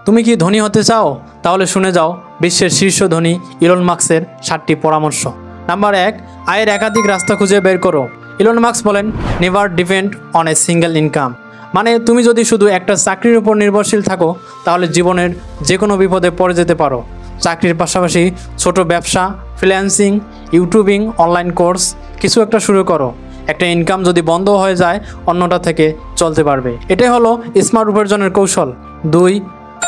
তুমি কি ধনী হতে চাও? তাহলে শুনে যাও বিশ্বের শীর্ষ ধনী ইলন মাস্কের 7টি পরামর্শ। নাম্বার 1, আয়ের একাধিক রাস্তা খুঁজে বের করো। ইলন মাস্ক বলেন, never depend on a single income. মানে তুমি যদি শুধু একটা চাকরির উপর নির্ভরশীল থাকো তাহলে জীবনের যে কোনো বিপদে পড়ে যেতে পারো। চাকরির পাশাপাশি ছোট ব্যবসা, ফ্রিল্যান্সিং, ইউটিউবিং, অনলাইন কোর্স কিছু একটা শুরু করো। একটা ইনকাম যদি বন্ধ হয়ে যায় অন্যটা থেকে চলতে পারবে। এটাই হলো স্মার্ট উপার্জনের কৌশল। 2,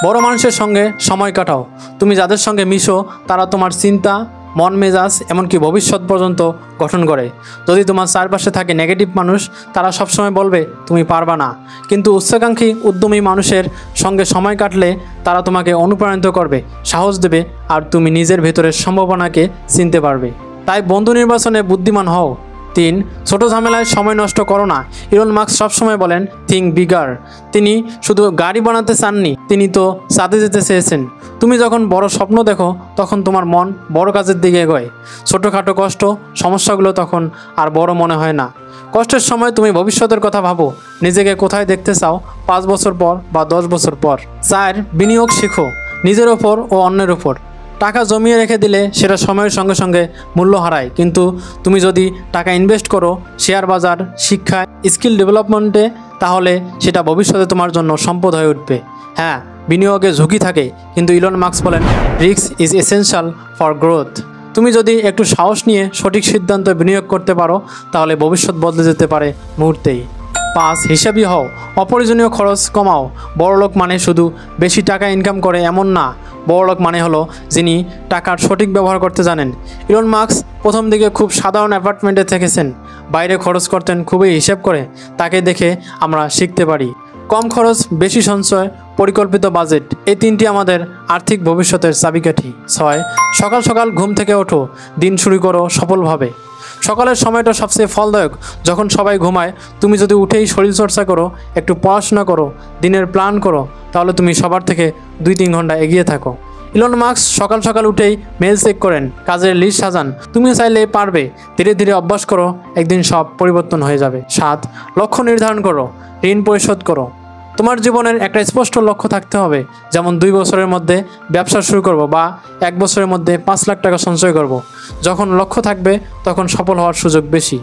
বড় মানুষের সঙ্গে সময় কাটাও। তুমি যাদের সঙ্গে মিশো তারা তোমার চিন্তা, মন মেজাজ এমনকি ভবিষ্যৎ পর্যন্ত গঠন করে। যদি তোমার চারপাশে থাকে নেগেটিভ মানুষ, তারা সবসময় বলবে তুমি পারবা না, কিন্তু উচ্চাকাঙ্ক্ষী উদ্যমী মানুষের সঙ্গে সময় কাটলে তারা তোমাকে অনুপ্রাণিত করবে, সাহস দেবে, আর তুমি নিজের ভেতরের সম্ভাবনাকে চিনতে পারবে। তাই বন্ধু নির্বাচনে বুদ্ধিমান হও। 3, ছোট ঝামেলায় সময় নষ্ট করো না। ইলন মাস্ক সবসময় বলেন থিঙ্ক বিগার। তিনি শুধু গাড়ি বানাতে চাননি, তিনি তো চাঁদে যেতে চেয়েছেন। তুমি যখন বড় স্বপ্ন দেখো তখন তোমার মন বড় কাজের দিকে এগোয়। ছোটোখাটো কষ্ট, সমস্যাগুলো তখন আর বড় মনে হয় না। কষ্টের সময় তুমি ভবিষ্যতের কথা ভাবো, নিজেকে কোথায় দেখতে চাও 5 বছর পর বা 10 বছর পর। 4, বিনিয়োগ শিখো, নিজের ওপর ও অন্যের ওপর। টাকা জমিয়ে রেখে দিলে সেটা সময়ের সঙ্গে সঙ্গে মূল্য হারায়, কিন্তু তুমি যদি টাকা ইনভেস্ট করো শেয়ার বাজার, শিক্ষায়, স্কিল ডেভেলপমেন্টে, তাহলে সেটা ভবিষ্যতে তোমার জন্য সম্পদ হয়ে উঠবে। হ্যাঁ, বিনিয়োগে ঝুঁকি থাকে, কিন্তু ইলন মাস্ক বলেন risk is essential for growth. তুমি যদি একটু সাহস নিয়ে সঠিক সিদ্ধান্ত বিনিয়োগ করতে পারো তাহলে ভবিষ্যৎ বদলে যেতে পারে মুহূর্তেই। 5, হিসাবি হও, অপ্রয়োজনীয় খরচ কমাও। বড়লোক মানে শুধু বেশি টাকা ইনকাম করে এমন না, বড়লোক মানে হলো যিনি টাকার সঠিক ব্যবহার করতে জানেন। ইলন মাস্ক প্রথম দিকে খুব সাধারণ অ্যাপার্টমেন্টে থেকেছেন, বাইরে খরচ করতেন খুবই হিসেব করে। তাকে দেখে আমরা শিখতে পারি। কম খরচ, বেশি সঞ্চয়, পরিকল্পিত বাজেট, এই 3টি আমাদের আর্থিক ভবিষ্যতের চাবিকাঠি। 6, সকাল সকাল ঘুম থেকে ওঠো, দিন শুরু করো সফলভাবে। সকালের সময়টা সবচেয়ে ফলদায়ক, যখন সবাই ঘুমায়। তুমি যদি উঠেই শরীরচর্চা করো, একটু পড়াশোনা করো, দিনের প্ল্যান করো, তাহলে তুমি সবার থেকে 2-3 ঘন্টা এগিয়ে থাকো। ইলন মাস্ক সকাল সকাল উঠেই মেল চেক করেন, কাজের লিস্ট সাজান। তুমি চাইলে পারবে, ধীরে ধীরে অভ্যাস করো, একদিন সব পরিবর্তন হয়ে যাবে। 7, লক্ষ্য নির্ধারণ করো, ঋণ পরিশোধ করো। তোমার জীবনের একটা স্পষ্ট লক্ষ্য থাকতে হবে, যেমন 2 বছরের মধ্যে ব্যবসা শুরু করব বা 1 বছরের মধ্যে 5 লাখ টাকা সঞ্চয় করব। যখন লক্ষ্য থাকবে তখন সফল হওয়ার সুযোগ বেশি।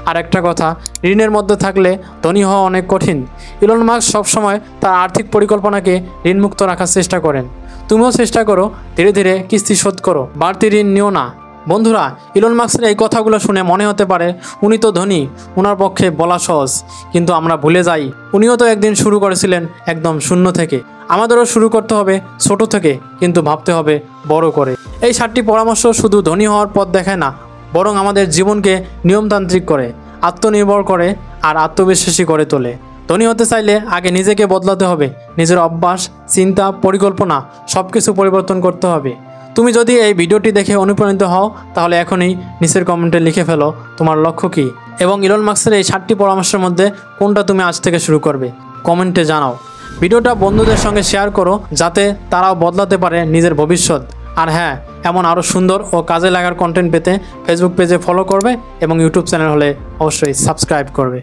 আর একটা কথা, ঋণের মধ্যে থাকলে ধনী হওয়া অনেক কঠিন। ইলন মাস্ক সবসময় তার আর্থিক পরিকল্পনাকে ঋণমুক্ত রাখার চেষ্টা করেন। তুমিও চেষ্টা করো, ধীরে ধীরে কিস্তি শোধ করো, বাড়তি ঋণ নিও না। বন্ধুরা, ইলন মাস্কের এই কথাগুলো শুনে মনে হতে পারে উনি তো ধনী, ওনার পক্ষে বলা সহজ, কিন্তু আমরা ভুলে যাই উনিও তো একদিন শুরু করেছিলেন একদম শূন্য থেকে। আমাদেরও শুরু করতে হবে ছোট থেকে, কিন্তু ভাবতে হবে বড় করে। এই 7টি পরামর্শ শুধু ধনী হওয়ার পথ দেখায় না, বরং আমাদের জীবনকে নিয়মতান্ত্রিক করে, আত্মনির্ভর করে আর আত্মবিশ্বাসী করে তোলে। ধনী হতে চাইলে আগে নিজেকে বদলাতে হবে, নিজের অভ্যাস, চিন্তা, পরিকল্পনা সব কিছু পরিবর্তন করতে হবে। তুমি যদি এই ভিডিওটি দেখে অনুপ্রাণিত হও তাহলে এখনই নিচের কমেন্টে লিখে ফেলো তোমার লক্ষ্য কী এবং ইলন মাস্কের এই 7টি পরামর্শের মধ্যে কোনটা তুমি আজ থেকে শুরু করবে, কমেন্টে জানাও। ভিডিওটা বন্ধুদের সঙ্গে শেয়ার করো যাতে তারাও বদলাতে পারে নিজের ভবিষ্যৎ। আর হ্যাঁ, এমন আরও সুন্দর ও কাজে লাগার কন্টেন্ট পেতে ফেসবুক পেজে ফলো করবে এবং ইউটিউব চ্যানেল হলে অবশ্যই সাবস্ক্রাইব করবে।